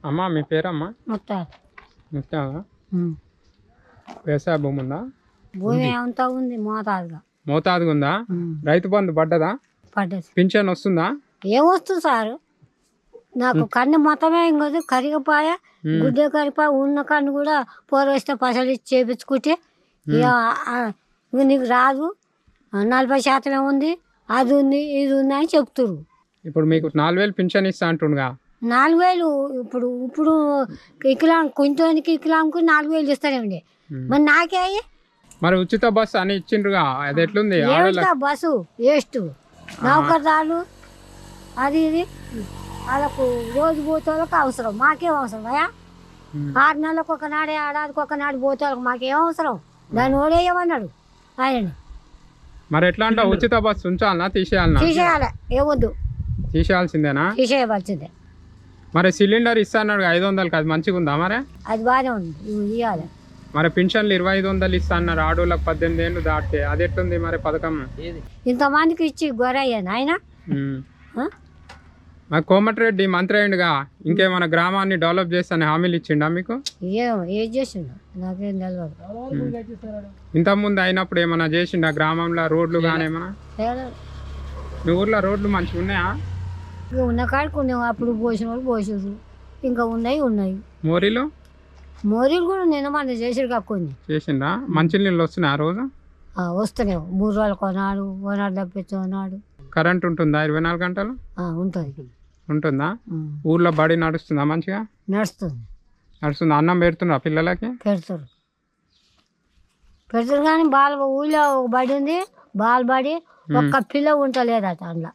అమ్మా మీ పేరమ్మా? మొత్తం ముత్యాలా? వ్యవసాయ భూమి ఉందా? భూమి అంతా ఉంది మోతాదుగా ఉందా? రైతు బంధు పడ్డదా? పడ్డది. పింఛన్ వస్తుందా? ఏమొస్తుంది సారు? నాకు కన్ను మొత్తమే ఇంకోది కరిగిపోయా, గుడ్డ కరిగిపోయా, ఉన్న కన్ను కూడా పోరవేస్తే పసలు ఇచ్చి చేపించుకుంటే ఇక నీకు రాదు, 40% ఉంది, అది ఉంది, ఇది ఉంది అని చెప్తురు. ఇప్పుడు మీకు 4000 పింఛన్ ఇస్తా అంటుండగా? 4000 ఇప్పుడు ఇప్పుడు కొంచెంకి ఇకిలాంకు 4000 ఇస్తారేమండి. మరి నాకే మరి ఉచిత బస్సు అని ఇచ్చిండ్రుగా, అది ఎట్లుంది? బస్సు వేస్ట్, నౌకర్దారులు అది ఇది వాళ్ళకు రోజు పోతే వాళ్ళకి అవసరం, మాకేం అవసరం అయ్యా? 6 నెలలకు ఒకనాడు, ఏడాదికి ఒకనాడు పోతే వాళ్ళకి మాకేం అవసరం? దాన్ని ఓడేయమన్నాడు ఆయన. మరి ఎట్లా అంటే ఉచిత బస్సు ఉంచాలనా తీసేయాలనా? తీసేయాలి, ఏమొద్దు, తీసేయాల్సిందేనా? తీసేయవలసిందే. మరి సిలిండర్ ఇస్తా అన్నాడు 500కి, అది మంచిగా ఉందా? మరి అది బాగానే ఉంది, ఇవ్వాలి. మరి పింఛన్లు 2500 ఇస్తా అన్నారు ఆడోళ్ళకి 18 ఏళ్ళు దాటితే, అది ఎట్లుంది మరి పథకం? ఇంతమందికి ఇచ్చి గొర్రెయ్యాను ఆయన. మరి కోమటిరెడ్డి మంత్రి అయ్యిండుగా, ఇంకేమైనా గ్రామాన్ని డెవలప్ చేస్తాను హామీలు ఇచ్చిండా మీకు? ఏం చేసిండు నాకేం తెలియదు. ఇంతకుముందు అయినప్పుడు ఏమైనా చేసిండా గ్రామంలో? రోడ్లు కానీ ఏమైనా? మీ ఊర్లో రోడ్లు మంచిగా ఉన్నాయా? ఉన్న కాడికి ఉన్నాయి, అప్పుడు పోసిన వాళ్ళు పోసారు, ఇంకా ఉన్నాయి. మోరీలు కూడా నిన్న మన చేసారు కొన్ని చేసిండా? మంచి నీళ్ళు వస్తున్నాయి ఆ రోజు? వస్తున్నాయి, 3 రోజులు కొనాడు, ఓనాడు తప్పించున్నాడు. కరెంట్ ఉంటుందా 24 గంటలు? ఉంటుందా? ఊర్లో బడి నడుస్తుందా మంచిగా? నడుస్తుంది. అన్నం పెడుతున్నా పిల్లలకి? పెడతారు కానీ ఊళ్ళో బడి ఉంది, బాలబడి, ఒక్క పిల్ల ఉంటలేదట అందులో.